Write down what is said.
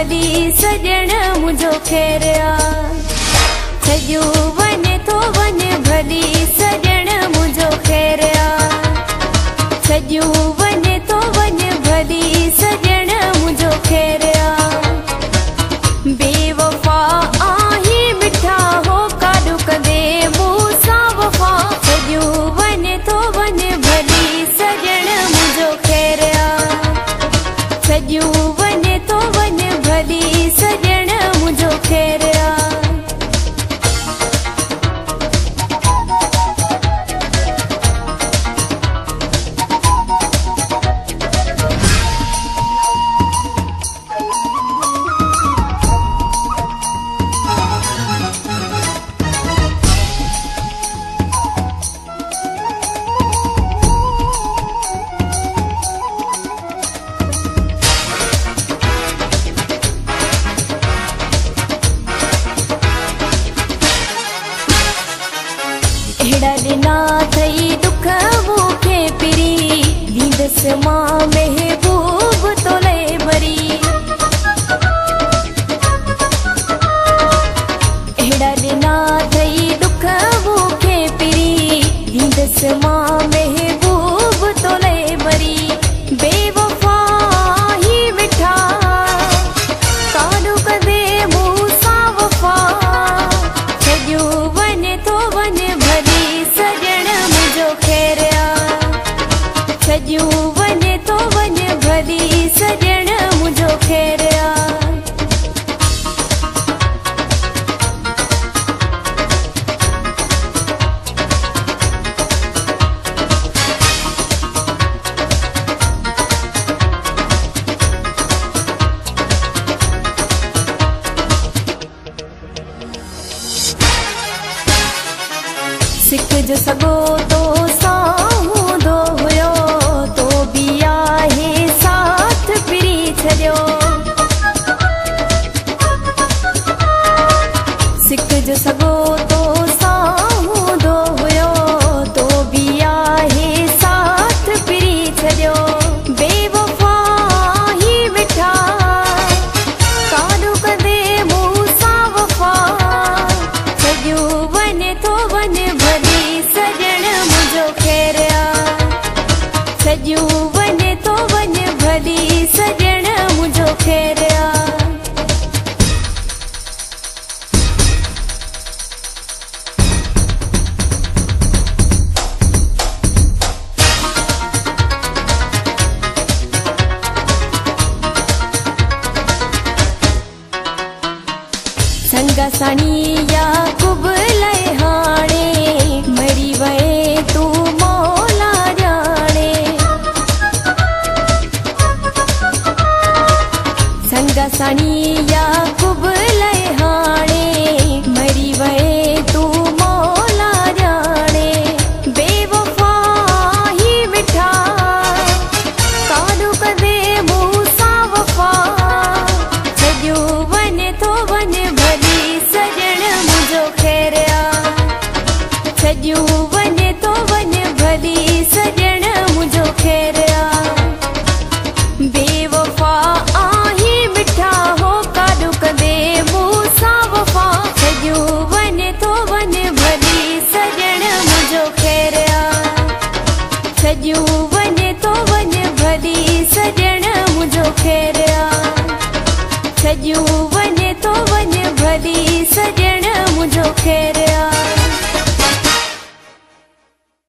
भली सजण मुझो खेरिया सजू वने तो वने भली सजण मुझो खेरिया सजू वने तो वने भली सजण मुझो खेरिया बेवफा आही मिठा हो काडू कदे मूसा वफा सजू वने तो वने भली सजण मुझो खेरिया सजू वने तो वने भली सजण मुझो खेरिया हेड़ना थई दुख मुखे पिरी दीदस मां महबूब तोले बरी हेड़ना थई दुख मुखे पिरी दीदस मां महबूब तोले बरी बेवफा ही मिठा कानू कदे मूसा वफा सजू वने तो वने सजू वने तो वने भली सजण मुझो खेरिया सिक जो सगो तो साहू दो हुयो तो बिया है साथ पिरी छलियो सिक जो सगो तो साहू दो हुयो तो बिया है साथ पिरी छलियो बेवफा ही मिठा कानू कदे मूसा वफा सजू वने तो वने भली सजण मुझो खेरिया सजू वने तो वने भली सजण मुझो खेरिया संगा सानिया कुबले हाणे मरी वए तू मौला जाने संगा सानिया कुबले हाणे